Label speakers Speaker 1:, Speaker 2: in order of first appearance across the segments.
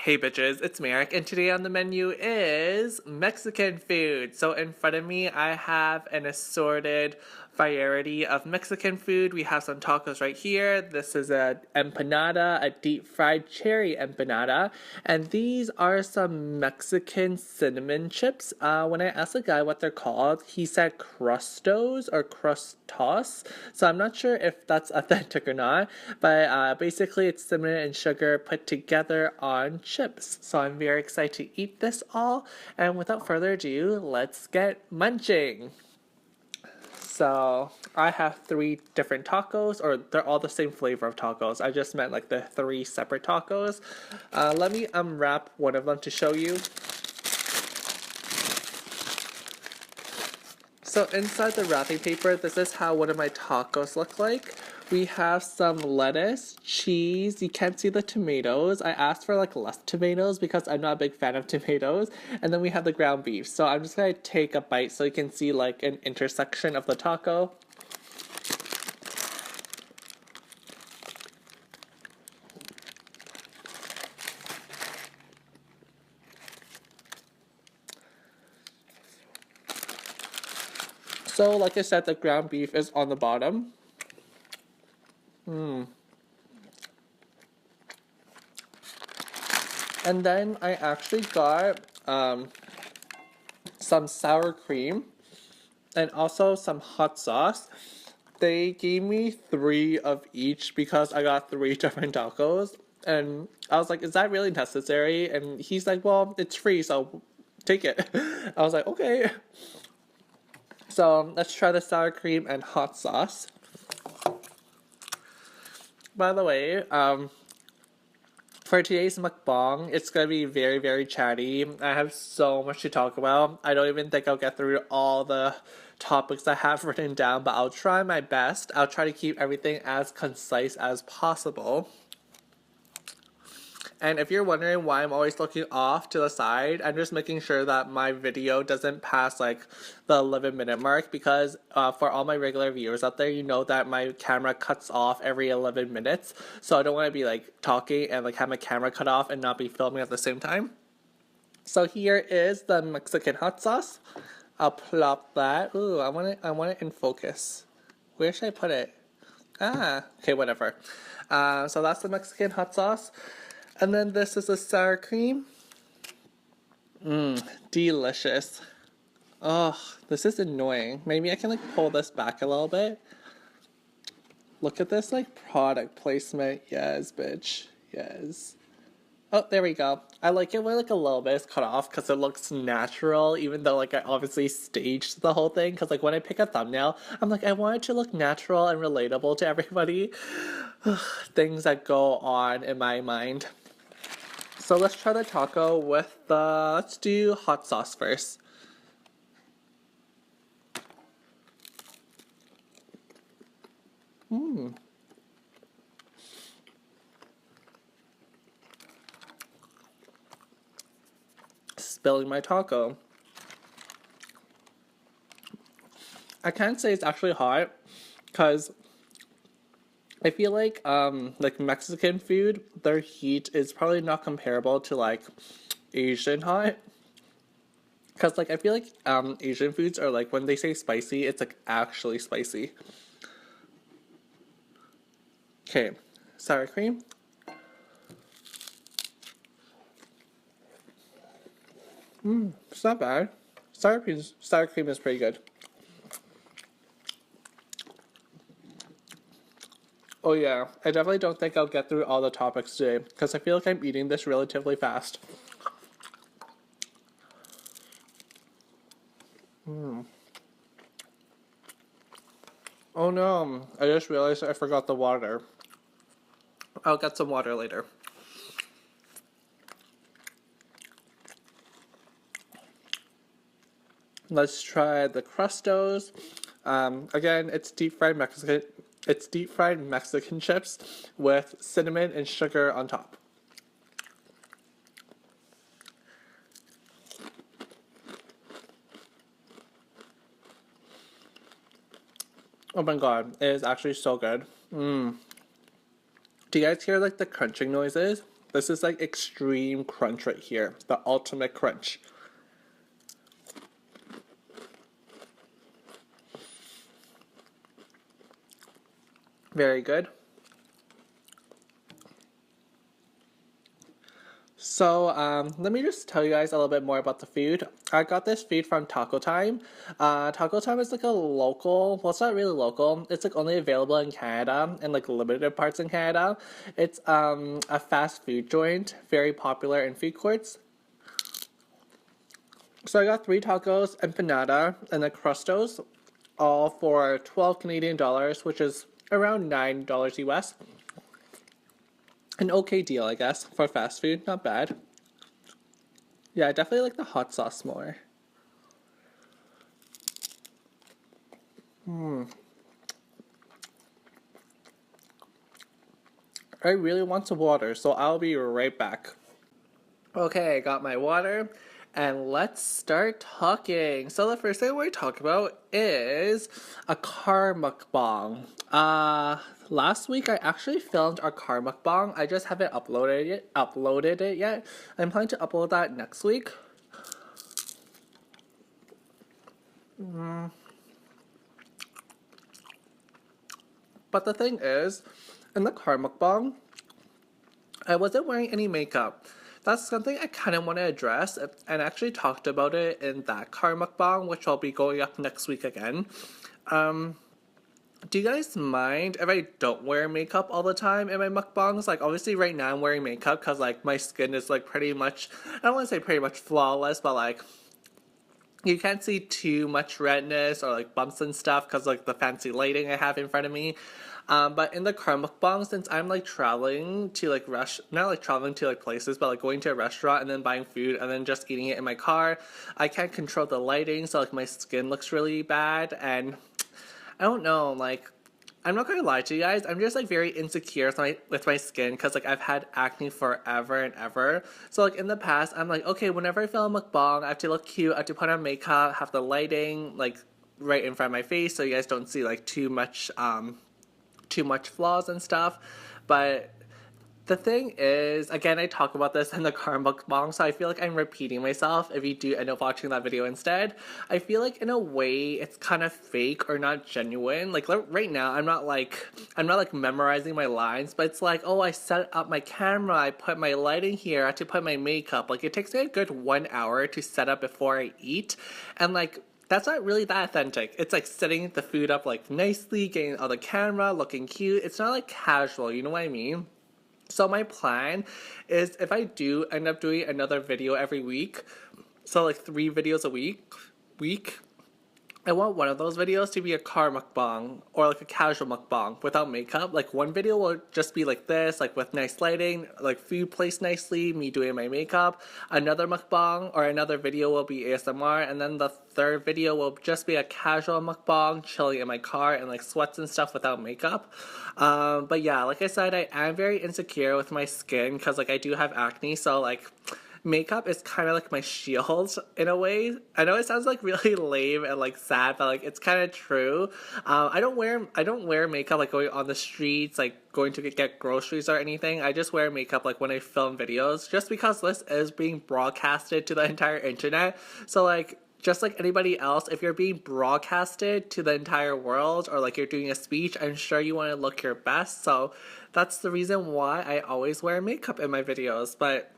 Speaker 1: Hey bitches, it's Merrick, and today on the menu is Mexican food. So in front of me, I have an assorted variety of Mexican food. We have some tacos right here. This is a empanada, a deep fried cherry empanada, and these are some Mexican cinnamon chips. When I asked the guy what they're called, he said crustos or crustos. So I'm not sure if that's authentic or not, but basically it's cinnamon and sugar put together on chips. So I'm very excited to eat this all, and without further ado, let's get munching. So I have three different tacos, or they're all the same flavor of tacos. I just meant like the three separate tacos. Let me unwrap one of them to show you. So inside the wrapping paper, this is how one of my tacos look like. We have some lettuce, cheese, you can't see the tomatoes. I asked for like less tomatoes because I'm not a big fan of tomatoes. And then we have the ground beef. So I'm just gonna take a bite so you can see like an intersection of the taco. So like I said, the ground beef is on the bottom. And then I actually got some sour cream and also some hot sauce. They gave me 3 of each because I got 3 different tacos. And I was like, is that really necessary? And he's like, well, it's free, so take it. I was like, okay. So let's try the sour cream and hot sauce. By the way, for today's mukbang, it's gonna be very, very chatty. I have so much to talk about. I don't even think I'll get through all the topics I have written down, but I'll try my best. I'll try to keep everything as concise as possible. And if you're wondering why I'm always looking off to the side, I'm just making sure that my video doesn't pass like the 11-minute mark because for all my regular viewers out there, you know that my camera cuts off every 11 minutes. So I don't want to be like talking and like have my camera cut off and not be filming at the same time. So here is the Mexican hot sauce. I'll plop that. Ooh, I want it in focus. Where should I put it? Okay, whatever. So that's the Mexican hot sauce. And then this is the sour cream. Delicious. Oh, this is annoying. Maybe I can like pull this back a little bit. Look at this like product placement. Yes, bitch. Yes. Oh, there we go. I like it when like a little bit is cut off because it looks natural, even though like I obviously staged the whole thing. Because like when I pick a thumbnail, I'm like, I want it to look natural and relatable to everybody. Things that go on in my mind. So let's try the taco with the, let's do hot sauce first. Spilling my taco. I can't say it's actually hot because I feel like Mexican food, their heat is probably not comparable to like Asian hot. Cause like I feel like Asian foods are like when they say spicy, it's like actually spicy. Okay, sour cream. It's not bad. Sour cream is pretty good. Oh yeah, I definitely don't think I'll get through all the topics today because I feel like I'm eating this relatively fast. Oh no, I just realized I forgot the water. I'll get some water later. Let's try the crustos. Again, it's deep fried Mexican. It's deep fried Mexican chips with cinnamon and sugar on top. Oh my god, it is actually so good. Do you guys hear like the crunching noises? This is like extreme crunch right here. The ultimate crunch. Very good. So, let me just tell you guys a little bit more about the food. I got this food from Taco Time. Taco Time is like a local, well, it's not really local. It's like only available in Canada and like limited parts in Canada. It's a fast food joint, very popular in food courts. So I got 3 tacos, empanada, and the crustos, all for 12 Canadian dollars, which is around $9 US. An okay deal, I guess, for fast food. Not bad. Yeah, I definitely like the hot sauce more. I really want some water, so I'll be right back. Okay, I got my water, and let's start talking. So the first thing we're talking about is a car mukbang. Last week I actually filmed our car mukbang. I just haven't uploaded it yet. I'm planning to upload that next week. But the thing is, in the car mukbang, I wasn't wearing any makeup. That's something I kind of want to address, and actually talked about it in that car mukbang, which will be going up next week again. Do you guys mind if I don't wear makeup all the time in my mukbangs? Like, obviously right now I'm wearing makeup because, like, my skin is, like, pretty much, I don't want to say pretty much flawless, but, like, you can't see too much redness or, like, bumps and stuff because, like, the fancy lighting I have in front of me. But in the car mukbang, since I'm, like, traveling to, like, not, like, traveling to, like, places, but, like, going to a restaurant and then buying food and then just eating it in my car, I can't control the lighting, so, like, my skin looks really bad, and I don't know, like, I'm not gonna lie to you guys, I'm just, like, very insecure with my skin, because, like, I've had acne forever and ever. So, like, in the past, I'm like, okay, whenever I film a mukbang, I have to look cute, I have to put on makeup, have the lighting, like, right in front of my face, so you guys don't see, like, too much flaws and stuff. But the thing is, again, I talk about this in the car mukbang, so I feel like I'm repeating myself if you do end up watching that video instead. I feel like in a way it's kind of fake or not genuine. Like right now, I'm not like memorizing my lines, but it's like, oh, I set up my camera, I put my lighting here, I have to put my makeup. Like, it takes me a good 1 hour to set up before I eat, and like, that's not really that authentic. It's like setting the food up like nicely, getting on the camera, looking cute. It's not like casual, you know what I mean? So my plan is, if I do end up doing another video every week, so like 3 videos a week, I want one of those videos to be a car mukbang or like a casual mukbang without makeup. Like, one video will just be like this, like with nice lighting, like food placed nicely, me doing my makeup. Another mukbang or another video will be ASMR, and then the third video will just be a casual mukbang, chilling in my car and like sweats and stuff without makeup. But yeah, like I said, I am very insecure with my skin because like I do have acne, so like makeup is kind of like my shield in a way. I know it sounds like really lame and like sad, but like it's kind of true. I don't wear makeup like going on the streets, like going to get groceries or anything. I just wear makeup like when I film videos, just because this is being broadcasted to the entire internet. So like, just like anybody else, if you're being broadcasted to the entire world or like you're doing a speech, I'm sure you want to look your best. So that's the reason why I always wear makeup in my videos. But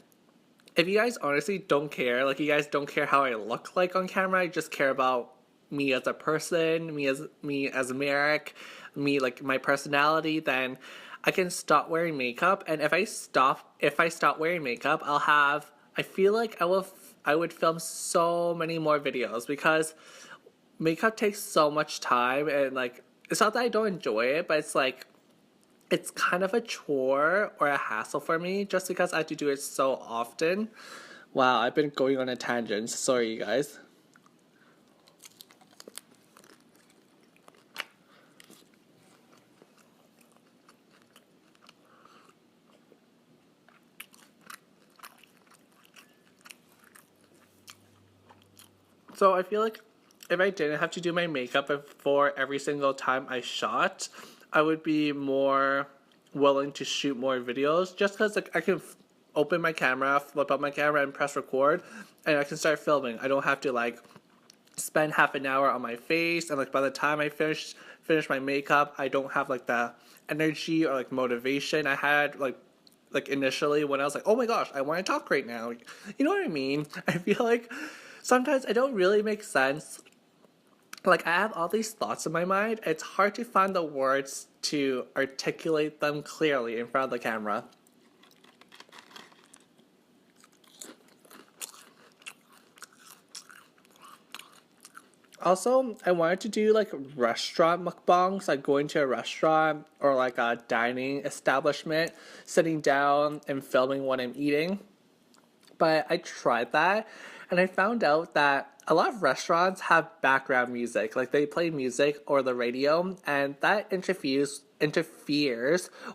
Speaker 1: if you guys honestly don't care, like you guys don't care how I look like on camera, I just care about me as a person, me as Merrick, me like my personality, then I can stop wearing makeup. And if I stop wearing makeup, I feel like I would film so many more videos, because makeup takes so much time, and like, it's not that I don't enjoy it, but it's like, it's kind of a chore or a hassle for me just because I have to do it so often. Wow, I've been going on a tangent. Sorry, you guys. So I feel like if I didn't have to do my makeup before every single time I shot, I would be more willing to shoot more videos, just because like open my camera, flip up my camera, and press record, and I can start filming. I don't have to like spend half an hour on my face, and like by the time I finish my makeup, I don't have like the energy or like motivation I had like initially when I was like, oh my gosh, I want to talk right now. You know what I mean? I feel like sometimes I don't really make sense. Like, I have all these thoughts in my mind. It's hard to find the words to articulate them clearly in front of the camera. Also, I wanted to do like restaurant mukbangs, like going to a restaurant or like a dining establishment, sitting down and filming what I'm eating. But I tried that and I found out that a lot of restaurants have background music. Like they play music or the radio, and that interferes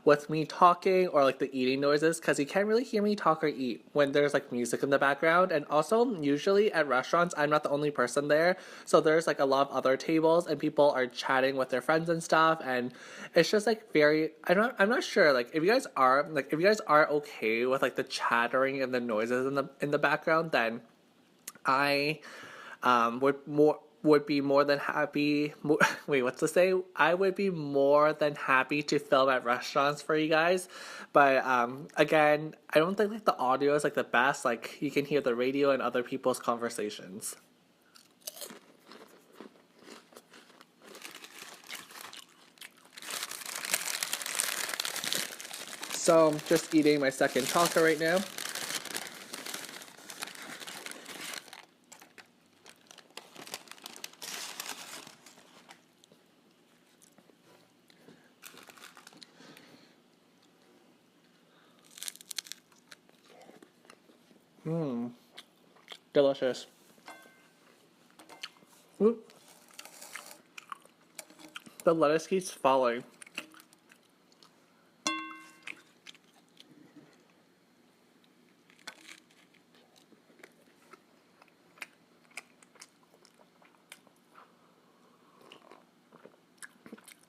Speaker 1: with me talking or like the eating noises, because you can't really hear me talk or eat when there's like music in the background. And also, usually at restaurants, I'm not the only person there, so there's like a lot of other tables and people are chatting with their friends and stuff, and it's just like very, I'm not sure like if you guys are okay with like the chattering and the noises in the background, then I would be more than happy. Wait, what's to say? I would be more than happy to film at restaurants for you guys. But again, I don't think like the audio is like the best. Like you can hear the radio and other people's conversations. So I'm just eating my second taco right now. Delicious. Ooh. The lettuce keeps falling.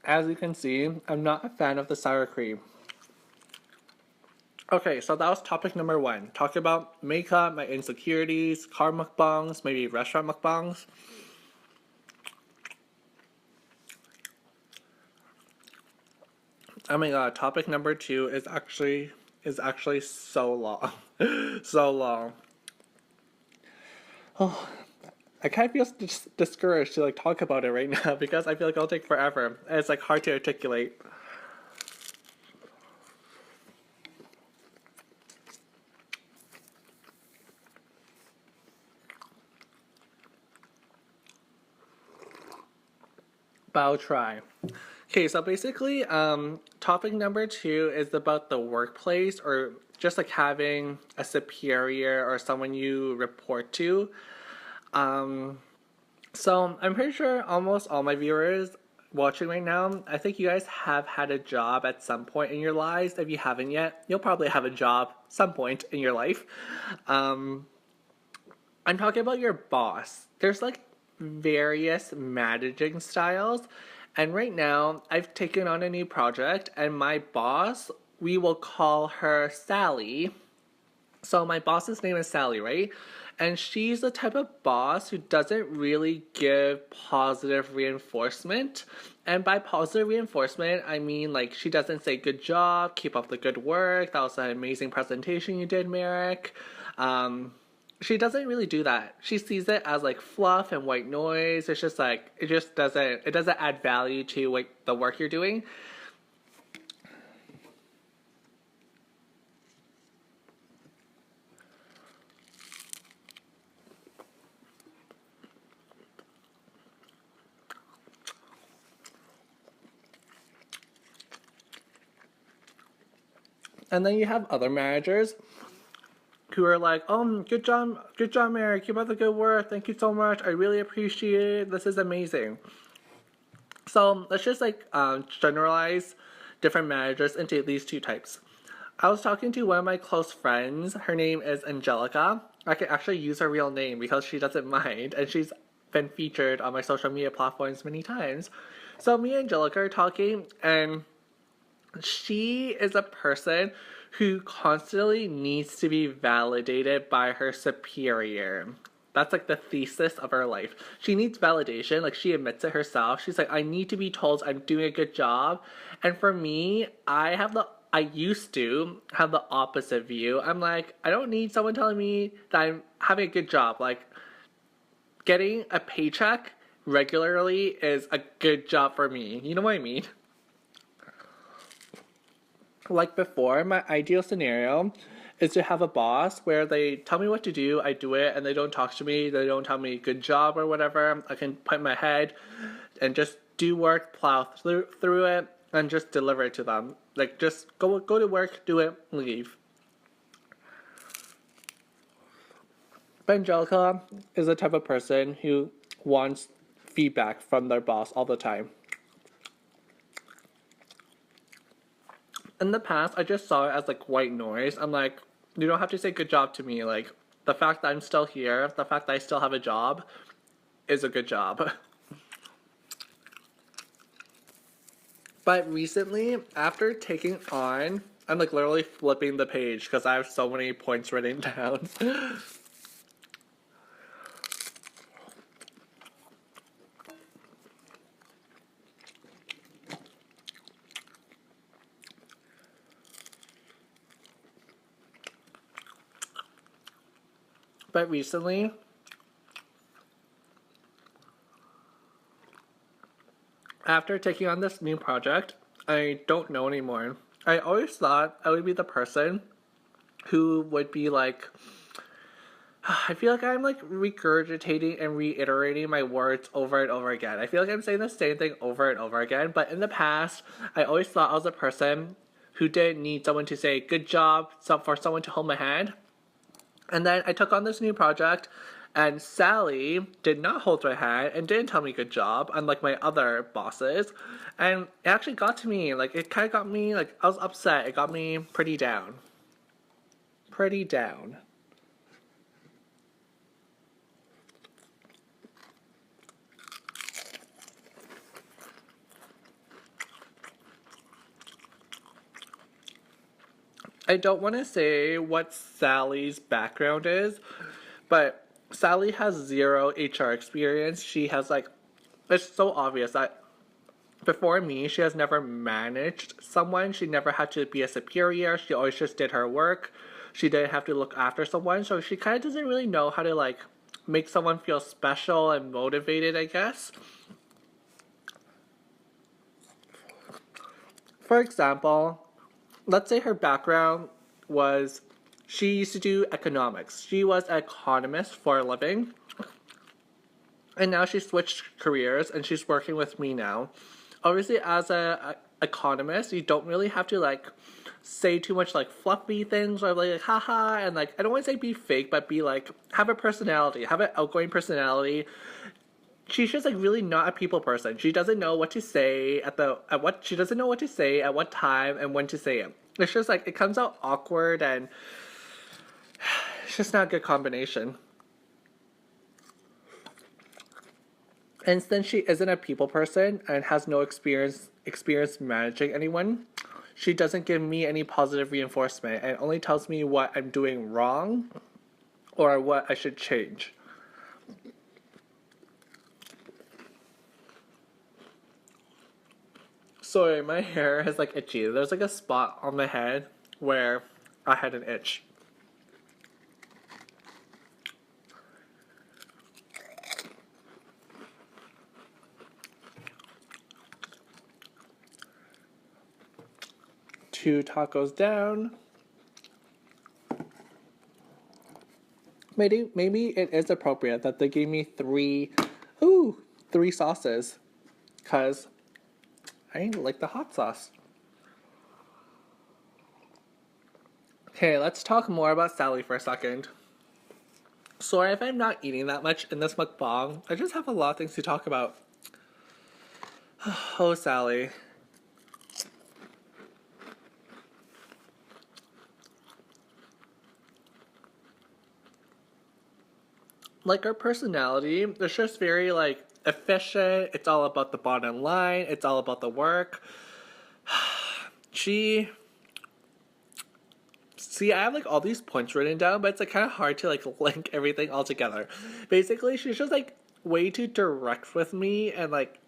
Speaker 1: As you can see, I'm not a fan of the sour cream. Okay, so that was topic number 1. Talking about makeup, my insecurities, car mukbangs, maybe restaurant mukbangs. Oh my god, topic number 2 is actually so long. So long. Oh, I kind of feel discouraged to like talk about it right now because I feel like it'll take forever. And it's like hard to articulate. But I'll try. Okay, so basically, topic number 2 is about the workplace, or just like having a superior or someone you report to. So I'm pretty sure almost all my viewers watching right now, I think you guys have had a job at some point in your lives. If you haven't yet, you'll probably have a job some point in your life. I'm talking about your boss. There's like various managing styles, and right now I've taken on a new project, and my boss, we will call her Sally. So my boss's name is Sally, right? And she's the type of boss who doesn't really give positive reinforcement. And by positive reinforcement, I mean like she doesn't say good job, keep up the good work, that was an amazing presentation you did, Merrick. She doesn't really do that. She sees it as like fluff and white noise. It's just like it doesn't add value to like the work you're doing. And then you have other managers who are like, oh, good job, Merrick, keep up the good work, thank you so much, I really appreciate it, this is amazing. So let's just like generalize different managers into these two types. I was talking to one of my close friends, her name is Angelica. I can actually use her real name because she doesn't mind, and she's been featured on my social media platforms many times. So me and Angelica are talking, and she is a person who constantly needs to be validated by her superior. That's like the thesis of her life. She needs validation. Like, she admits it herself. She's like, I need to be told I'm doing a good job. And for me, I used to have the opposite view. I'm like, I don't need someone telling me that I'm having a good job. Like, getting a paycheck regularly is a good job for me. You know what I mean? Like before, my ideal scenario is to have a boss where they tell me what to do, I do it, and they don't talk to me, they don't tell me good job or whatever. I can put my head and just do work, plow through it, and just deliver it to them. Like, just go to work, do it, leave. But Angelica is the type of person who wants feedback from their boss all the time. In the past, I just saw it as like white noise. I'm like, you don't have to say good job to me. Like, the fact that I'm still here, the fact that I still have a job is a good job. But recently, after taking on, I'm like literally flipping the page because I have so many points written down. But recently, after taking on this new project, I don't know anymore. I always thought I would be the person who would be like, I feel like I'm like regurgitating and reiterating my words over and over again. I feel like I'm saying the same thing over and over again. But in the past, I always thought I was a person who didn't need someone to say good job, for someone to hold my hand. And then I took on this new project, and Sally did not hold my hand and didn't tell me good job, unlike my other bosses. And it actually got to me, like, it kind of got me, like, I was upset. It got me pretty down. Pretty down. I don't want to say what Sally's background is, but Sally has zero HR experience. She has like, it's so obvious that before me, she has never managed someone. She never had to be a superior. She always just did her work. She didn't have to look after someone. So she kind of doesn't really know how to like make someone feel special and motivated, I guess. For example, let's say her background was she used to do economics. She was an economist for a living. And now she switched careers and she's working with me now. Obviously, as a economist, you don't really have to like say too much like fluffy things or like haha, and like I don't want to say be fake, but be like have a personality, have an outgoing personality. She's just like really not a people person. She doesn't know what to say she doesn't know what to say at what time and when to say it. It's just like it comes out awkward and it's just not a good combination. And since she isn't a people person and has no experience managing anyone, she doesn't give me any positive reinforcement and only tells me what I'm doing wrong or what I should change. Sorry, my hair is like itchy. There's like a spot on my head where I had an itch. Two tacos down. Maybe it is appropriate that they gave me three sauces. Because I like the hot sauce. Okay, let's talk more about Sally for a second. Sorry if I'm not eating that much in this mukbang. I just have a lot of things to talk about. Oh, Sally. Like, her personality, it's just very, like, efficient. It's all about the bottom line. It's all about the work. She See, I have like all these points written down, but it's like kind of hard to like link everything all together. Basically, she's just like way too direct with me, and like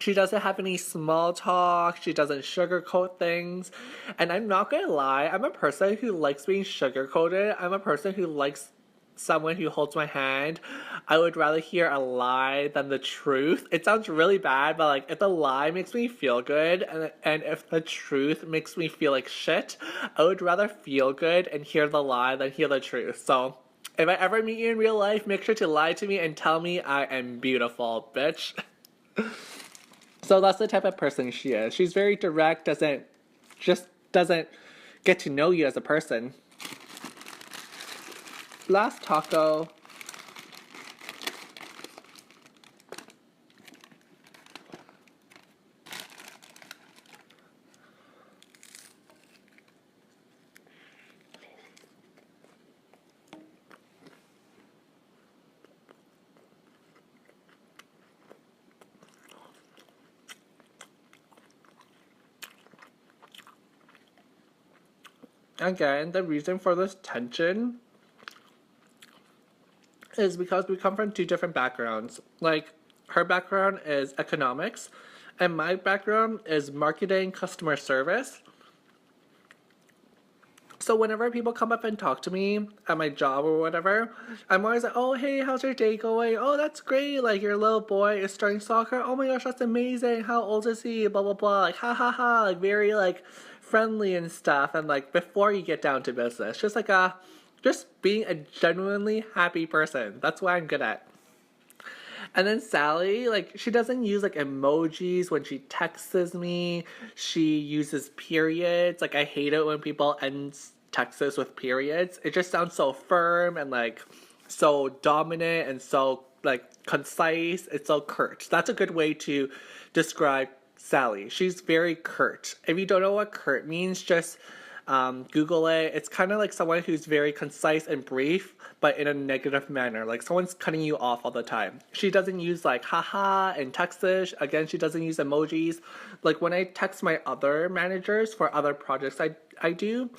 Speaker 1: she doesn't have any small talk. She doesn't sugarcoat things. And I'm not gonna lie, I'm a person who likes being sugarcoated. I'm a person who likes someone who holds my hand. I would rather hear a lie than the truth. It sounds really bad, but like if the lie makes me feel good and if the truth makes me feel like shit, I would rather feel good and hear the lie than hear the truth. So if I ever meet you in real life, make sure to lie to me and tell me I am beautiful, bitch. So that's the type of person she is. She's very direct, doesn't get to know you as a person. Last taco. Again, the reason for this tension is because we come from two different backgrounds. Like, her background is economics, and my background is marketing, customer service. So whenever people come up and talk to me at my job or whatever, I'm always like, oh, hey, how's your day going? Oh, that's great. Like, your little boy is starting soccer. Oh my gosh, that's amazing. How old is he? Blah, blah, blah. Like, ha, ha, ha. Like, very, like, friendly and stuff. And, like, before you get down to business, just being a genuinely happy person. That's what I'm good at. And then Sally, like, she doesn't use, like, emojis when she texts me. She uses periods. Like, I hate it when people end texts with periods. It just sounds so firm and, like, so dominant and so, like, concise. It's so curt. That's a good way to describe Sally. She's very curt. If you don't know what curt means, just Google it. It's kind of like someone who's very concise and brief, but in a negative manner. Like someone's cutting you off all the time. She doesn't use like haha and textish. Again, she doesn't use emojis. Like when I text my other managers for other projects I do,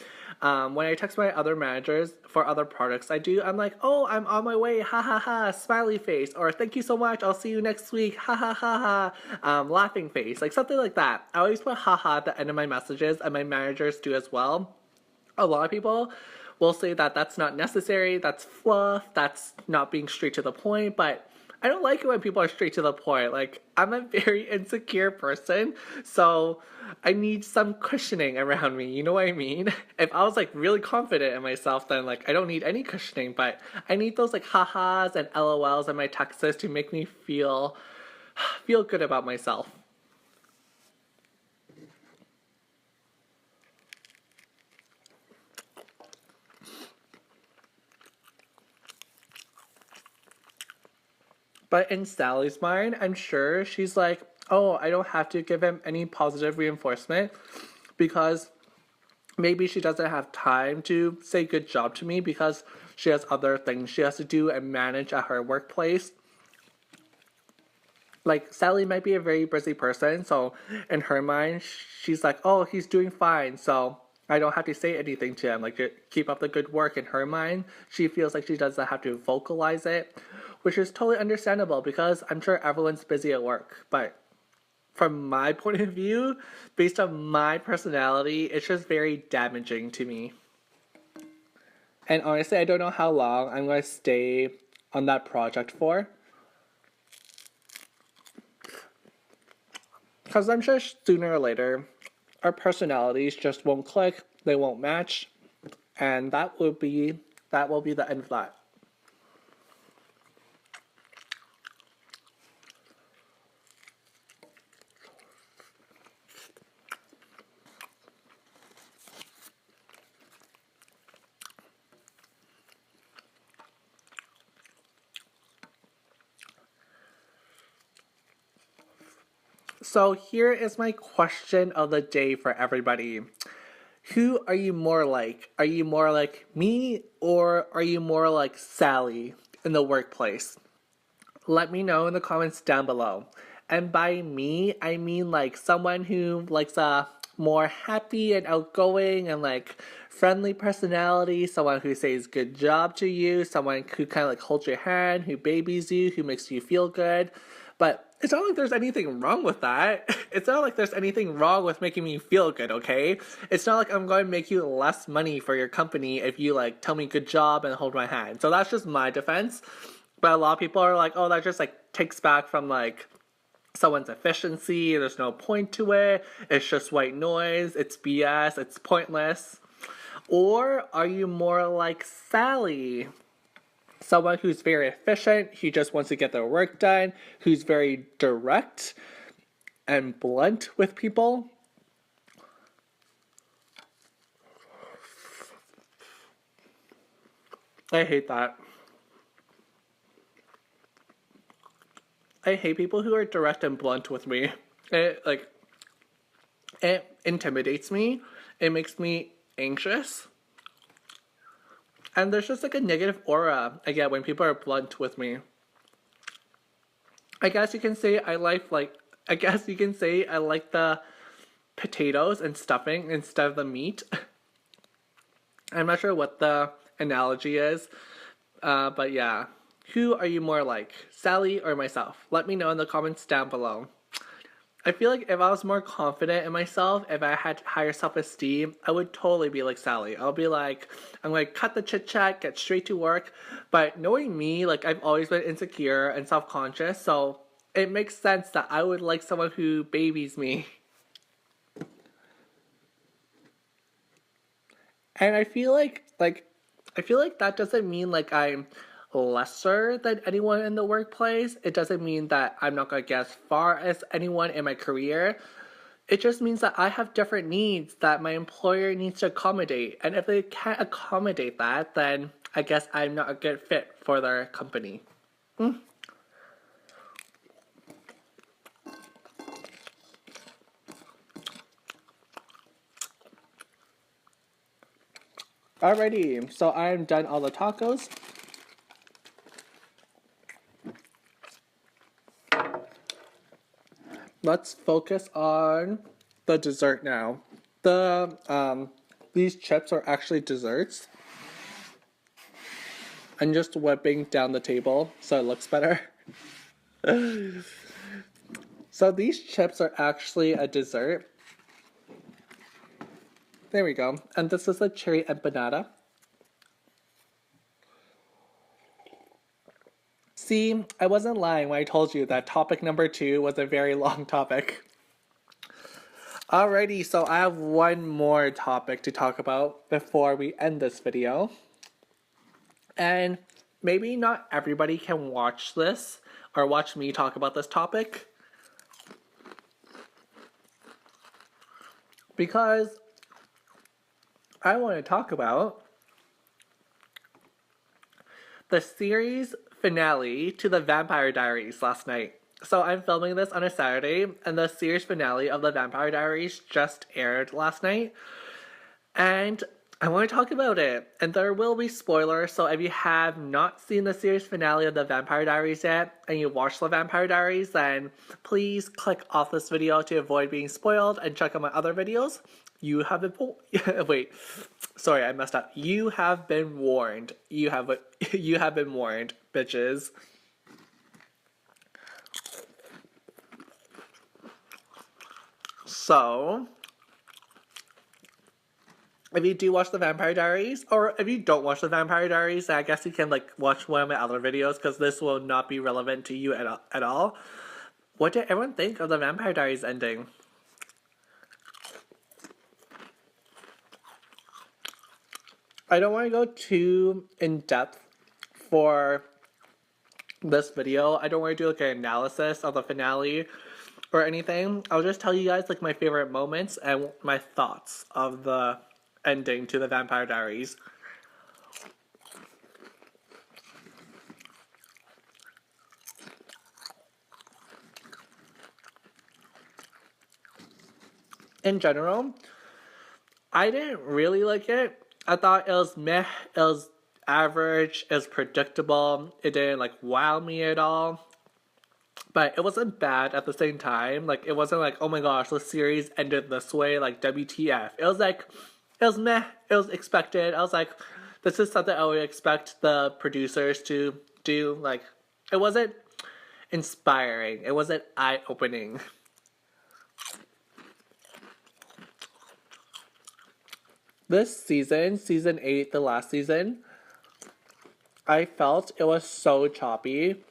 Speaker 1: when I text my other managers for other products I do, I'm like, oh, I'm on my way, ha ha ha, smiley face, or thank you so much, I'll see you next week, ha ha ha ha, laughing face, like something like that. I always put haha at the end of my messages, and my managers do as well. A lot of people will say that that's not necessary, that's fluff, that's not being straight to the point, but I don't like it when people are straight to the point. Like, I'm a very insecure person, so I need some cushioning around me, you know what I mean? If I was, like, really confident in myself, then, like, I don't need any cushioning, but I need those, like, ha-has and LOLs in my texts to make me feel good about myself. But in Sally's mind, I'm sure she's like, oh, I don't have to give him any positive reinforcement because maybe she doesn't have time to say good job to me because she has other things she has to do and manage at her workplace. Like, Sally might be a very busy person, so in her mind, she's like, oh, he's doing fine, so I don't have to say anything to him. Like, keep up the good work. In her mind, she feels like she doesn't have to vocalize it, which is totally understandable because I'm sure everyone's busy at work. But from my point of view, based on my personality, it's just very damaging to me. And honestly, I don't know how long I'm going to stay on that project for. Because I'm sure sooner or later, our personalities just won't click, they won't match, and that will be the end of that. So here is my question of the day for everybody. Who are you more like? Are you more like me or are you more like Sally in the workplace? Let me know in the comments down below. And by me, I mean like someone who likes a more happy and outgoing and like friendly personality, someone who says good job to you, someone who kind of like holds your hand, who babies you, who makes you feel good. But it's not like there's anything wrong with that. It's not like there's anything wrong with making me feel good, okay? It's not like I'm going to make you less money for your company if you like tell me good job and hold my hand. So that's just my defense. But a lot of people are like, oh, that just like takes back from like someone's efficiency. There's no point to it. It's just white noise. It's BS. It's pointless. Or are you more like Sally? Someone who's very efficient, who just wants to get their work done, who's very direct and blunt with people. I hate that. I hate people who are direct and blunt with me. It intimidates me. It makes me anxious. And there's just like a negative aura I get when people are blunt with me. I guess you can say I like the potatoes and stuffing instead of the meat. I'm not sure what the analogy is, but yeah. Who are you more like, Sally or myself? Let me know in the comments down below. I feel like if I was more confident in myself, if I had higher self-esteem, I would totally be like Sally. I'll be like, I'm going to cut the chit-chat, get straight to work. But knowing me, like I've always been insecure and self-conscious, so it makes sense that I would like someone who babies me. And I feel like that doesn't mean like I'm lesser than anyone in the workplace. It doesn't mean that I'm not going to get as far as anyone in my career. It just means that I have different needs that my employer needs to accommodate. And if they can't accommodate that, then I guess I'm not a good fit for their company. Alrighty, so I'm done all the tacos. Let's focus on the dessert now. These chips are actually desserts. I'm just whipping down the table so it looks better. So these chips are actually a dessert. There we go. And this is a cherry empanada. See, I wasn't lying when I told you that topic number 2 was a very long topic. Alrighty, so I have one more topic to talk about before we end this video. And maybe not everybody can watch this or watch me talk about this topic. Because I want to talk about the series finale to the Vampire Diaries last night. So I'm filming this on a Saturday, and the series finale of the Vampire Diaries just aired last night. And I want to talk about it. And there will be spoilers, so if you have not seen the series finale of the Vampire Diaries yet, and you watched the Vampire Diaries, then please click off this video to avoid being spoiled and check out my other videos. You have been wait, sorry, I messed up. You have been warned. You have been warned, bitches. So, if you do watch the Vampire Diaries, or if you don't watch the Vampire Diaries, I guess you can like watch one of my other videos because this will not be relevant to you at all. What did everyone think of the Vampire Diaries ending? I don't want to go too in depth for this video. I don't want to do like an analysis of the finale or anything. I'll just tell you guys like my favorite moments and my thoughts of the ending to the Vampire Diaries. In general, I didn't really like it. I thought it was meh, it was average, it was predictable, it didn't like wow me at all. But it wasn't bad at the same time. Like, it wasn't like, oh my gosh, the series ended this way, like WTF. It was like, It was meh. It was expected. I was like, this is something I would expect the producers to do. Like, it wasn't inspiring. It wasn't eye-opening. This season, season 8, the last season, I felt it was so choppy.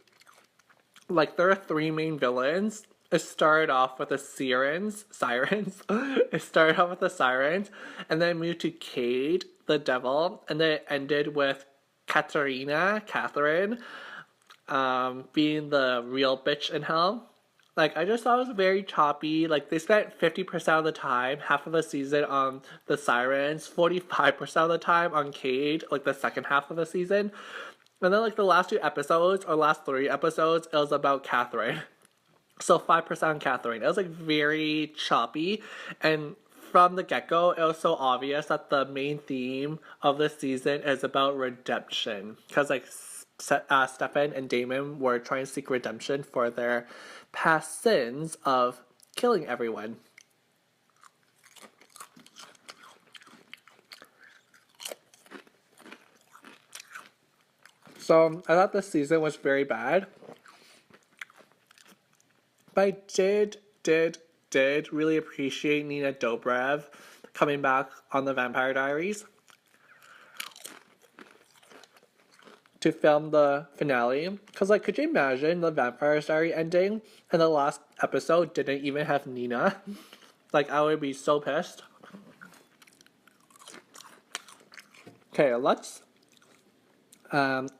Speaker 1: Like, there are 3 main villains. It started off with the sirens. It started off with the sirens, and then moved to Cade, the devil, and then it ended with Catherine, being the real bitch in hell. Like, I just thought it was very choppy. Like, they spent 50% of the time, half of the season, on the sirens, 45% of the time on Cade, like the second half of the season. And then, like, the last 2 episodes, or last 3 episodes, it was about Catherine. So 5% on Catherine. It was, like, very choppy. And from the get-go, it was so obvious that the main theme of the season is about redemption. Because, like, Stefan and Damon were trying to seek redemption for their past sins of killing everyone. So I thought this season was very bad. But I did really appreciate Nina Dobrev coming back on the Vampire Diaries to film the finale. Because, like, could you imagine the Vampire Diary ending and the last episode didn't even have Nina? Like, I would be so pissed. Okay, let's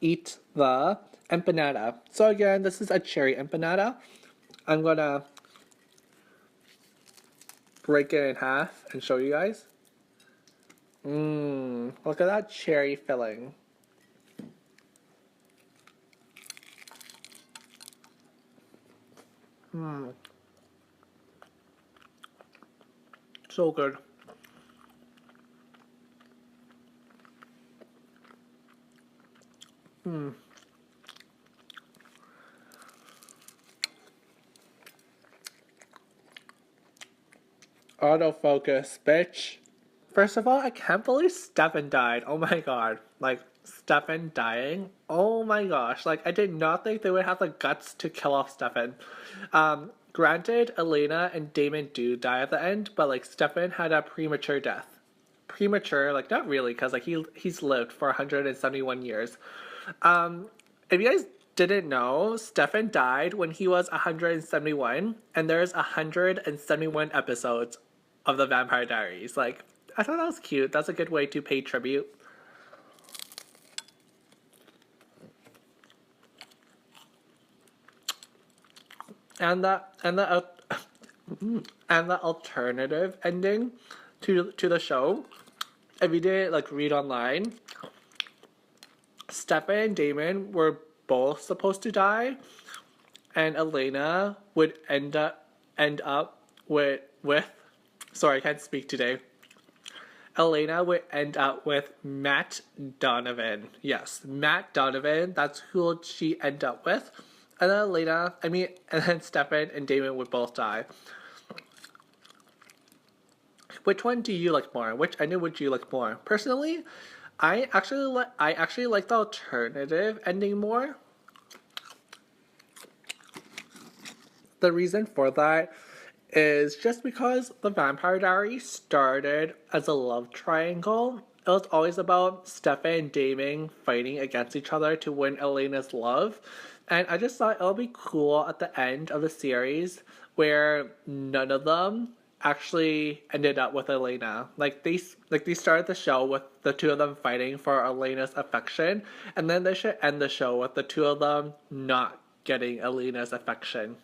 Speaker 1: eat the empanada. So again, this is a cherry empanada. I'm gonna break it in half and show you guys. Look at that cherry filling. So good. Autofocus, bitch. First of all, I can't believe Stefan died. Oh my god. Like, Stefan dying? Oh my gosh. Like, I did not think they would have the guts to kill off Stefan. Granted, Elena and Damon do die at the end, but, like, Stefan had a premature death. Premature, like, not really, because, like, he's lived for 171 years. If you guys didn't know, Stefan died when he was 171, and there's 171 episodes of the Vampire Diaries. Like, I thought that was cute. That's a good way to pay tribute. And the and the alternative ending to the show, if you didn't, like, read online, Stefan and Damon were both supposed to die, and Elena would end up with sorry, I can't speak today. Elena would end up with Matt Donovan. Yes, Matt Donovan. That's who she end up with. And then and then Stefan and Damon would both die. Which one do you like more? Which ending would you like more? Personally, I actually like the alternative ending more. The reason for that is just because the Vampire Diaries started as a love triangle. It was always about Stefan and Damon fighting against each other to win Elena's love. And I just thought it would be cool at the end of the series where none of them actually ended up with Elena. They started the show with the 2 of them fighting for Elena's affection, and then they should end the show with the 2 of them not getting Elena's affection.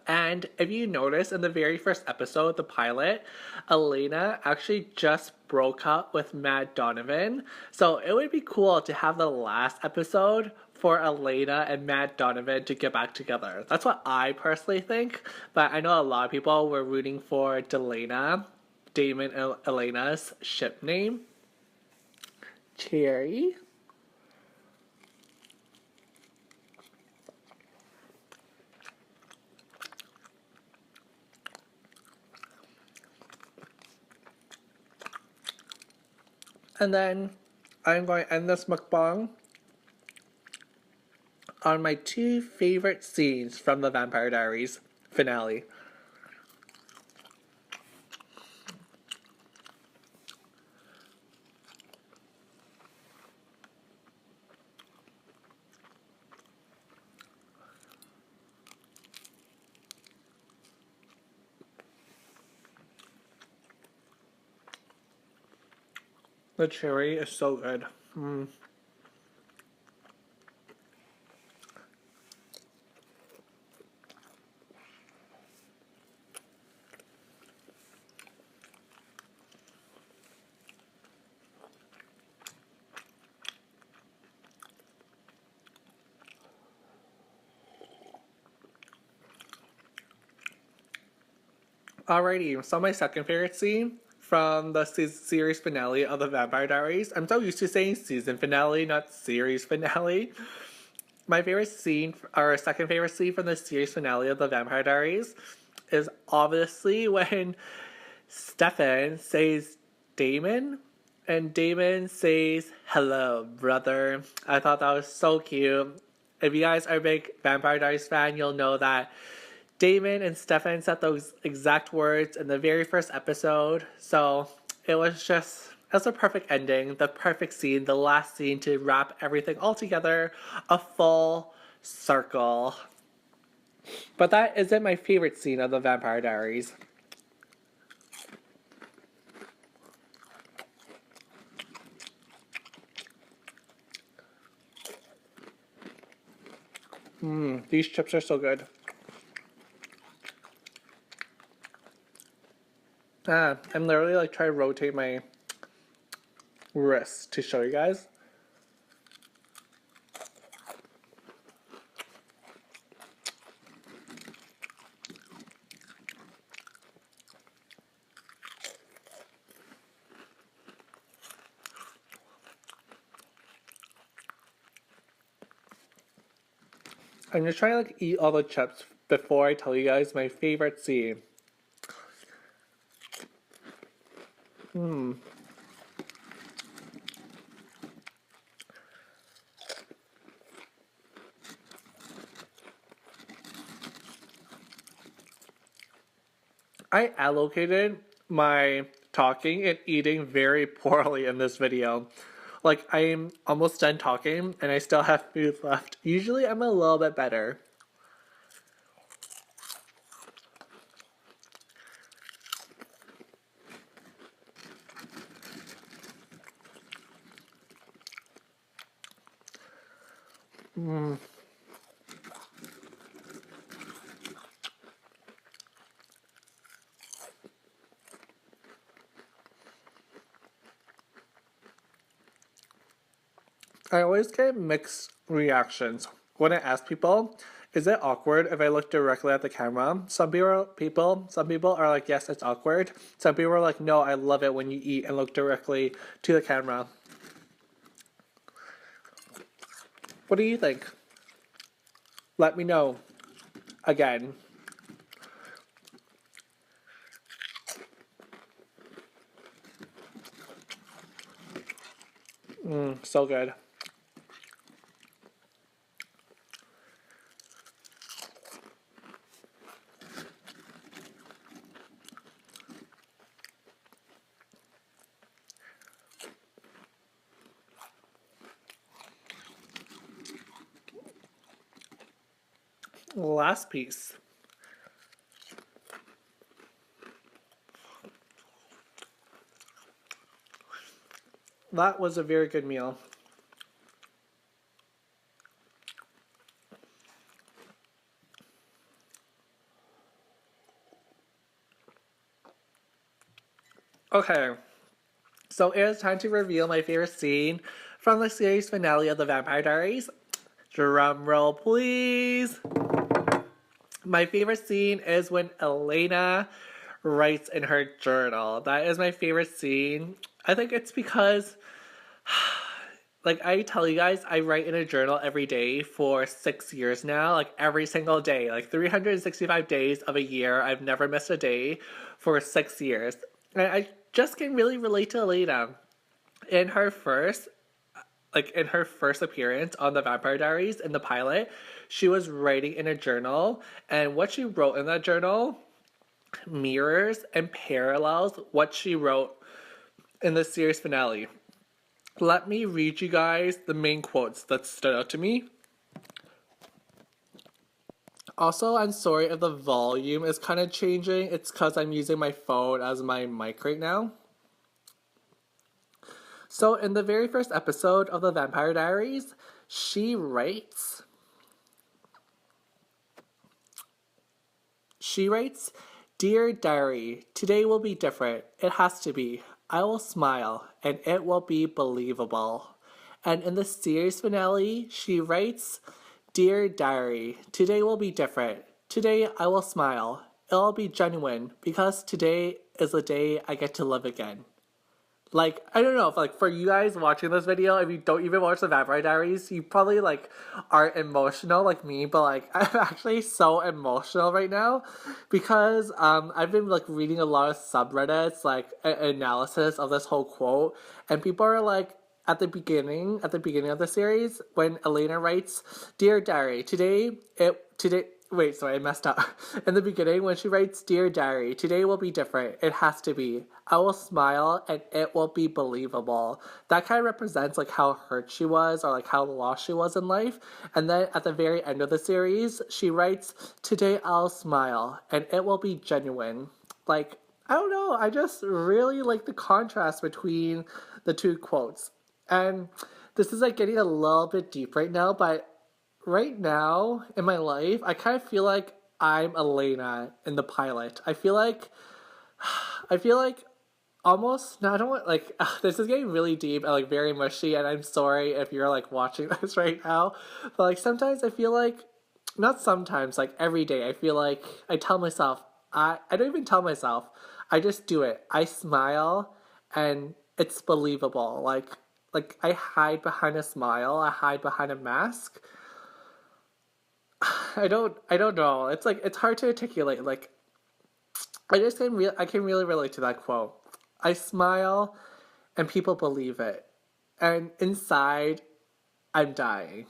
Speaker 1: And if you notice in the very first episode, the pilot, Elena actually just broke up with Matt Donovan. So it would be cool to have the last episode for Elena and Matt Donovan to get back together. That's what I personally think. But I know a lot of people were rooting for Delana, Damon and Elena's ship name. Cherry. And then I'm going to end this mukbang on my two favorite scenes from the Vampire Diaries finale. The cherry is so good. Alrighty, so my second favorite scene from the series finale of the Vampire Diaries. I'm so used to saying season finale, not series finale. My favorite scene, or second favorite scene from the series finale of the Vampire Diaries is obviously when Stefan says Damon, and Damon says, "Hello, brother." I thought that was so cute. If you guys are a big Vampire Diaries fan, you'll know that Damon and Stefan said those exact words in the very first episode. So it was a perfect ending, the perfect scene, the last scene to wrap everything all together, a full circle. But that isn't my favorite scene of the Vampire Diaries. These chips are so good. I'm literally like trying to rotate my wrist to show you guys. I'm just trying to like eat all the chips before I tell you guys my favorite scene. I allocated my talking and eating very poorly in this video. Like, I'm almost done talking and I still have food left. Usually I'm a little bit better. I always get mixed reactions when I ask people, is it awkward if I look directly at the camera? Some people are like, yes, it's awkward. Some people are like, no, I love it when you eat and look directly to the camera. What do you think? Let me know. Again. So good. Last piece. That was a very good meal. Okay, so it is time to reveal my favorite scene from the series finale of the Vampire Diaries. Drum roll, please. My favorite scene is when Elena writes in her journal. That is my favorite scene. I think it's because, like I tell you guys, I write in a journal every day for 6 years now, like every single day, like 365 days of a year. I've never missed a day for 6 years. And I just can really relate to Elena. in her first in her first appearance on the Vampire Diaries in the pilot, she was writing in a journal, and what she wrote in that journal mirrors and parallels what she wrote in the series finale. Let me read you guys the main quotes that stood out to me. Also, I'm sorry if the volume is kind of changing. It's because I'm using my phone as my mic right now. So, in the very first episode of the Vampire Diaries, she writes, Dear Diary, today will be different. It has to be. I will smile, and it will be believable. And in the series finale, she writes, Dear Diary, today will be different. Today I will smile. It'll be genuine, because today is the day I get to live again. Like, I don't know if, like, for you guys watching this video, if you don't even watch the Vampire Diaries, you probably, like, aren't emotional like me, but, like, I'm actually so emotional right now because, I've been, like, reading a lot of subreddits, like, analysis of this whole quote, and people are, like, at the beginning of the series, when Elena writes, Dear Diary, wait, sorry, I messed up. In the beginning, when she writes, Dear Diary, today will be different. It has to be. I will smile, and it will be believable. That kind of represents, like, how hurt she was, or, like, how lost she was in life. And then, at the very end of the series, she writes, Today I'll smile, and it will be genuine. Like, I don't know, I just really like the contrast between the two quotes. And this is, like, getting a little bit deep right now, but right now in my life, I kind of feel like I'm Elena in the pilot. I feel like almost, no, I don't want, like, this is getting really deep and, like, very mushy, and I'm sorry if you're, like, watching this right now, but, like, sometimes I feel like, not sometimes, like, every day, I feel like I tell myself, I don't even tell myself, I just do it. I smile, and it's believable. Like, I hide behind a smile, I hide behind a mask. I don't know. It's like, it's hard to articulate. Like, I can really relate to that quote. I smile, and people believe it, and inside, I'm dying.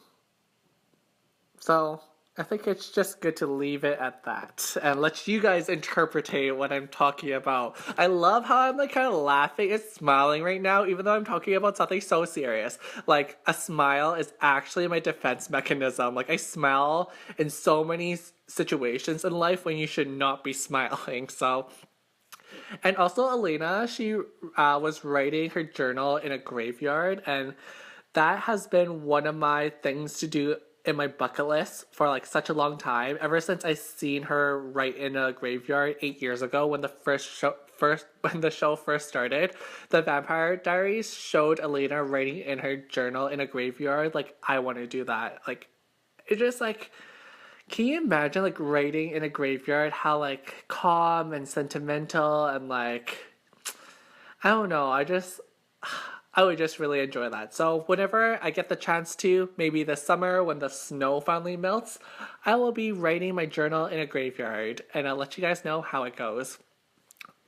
Speaker 1: So, I think it's just good to leave it at that and let you guys interpretate what I'm talking about. I love how I'm, like, kind of laughing and smiling right now, even though I'm talking about something so serious. Like, a smile is actually my defense mechanism. Like, I smile in so many situations in life when you should not be smiling. So, and also Elena, she was writing her journal in a graveyard, and that has been one of my things to do in my bucket list for, like, such a long time. Ever since I seen her write in a graveyard 8 years ago when the show first started, the Vampire Diaries showed Elena writing in her journal in a graveyard. Like, I want to do that. Like, it just, like, can you imagine, like, writing in a graveyard, how, like, calm and sentimental and, like, I don't know, I would just really enjoy that. So whenever I get the chance to, maybe this summer when the snow finally melts, I will be writing my journal in a graveyard, and I'll let you guys know how it goes.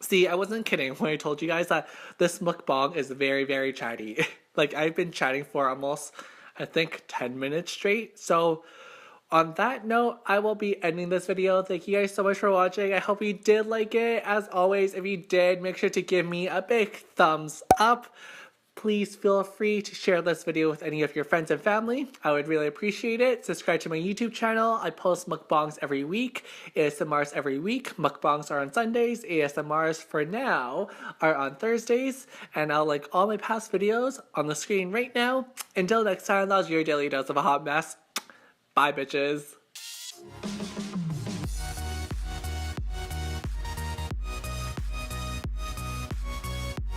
Speaker 1: See, I wasn't kidding when I told you guys that this mukbang is very, very chatty. Like, I've been chatting for almost, I think, 10 minutes straight. So on that note, I will be ending this video. Thank you guys so much for watching. I hope you did like it. As always, if you did, make sure to give me a big thumbs up. Please feel free to share this video with any of your friends and family. I would really appreciate it. Subscribe to my YouTube channel. I post mukbangs every week, ASMRs every week. Mukbangs are on Sundays. ASMRs for now are on Thursdays. And I'll link all my past videos on the screen right now. Until next time, that was your daily dose of a hot mess. Bye, bitches.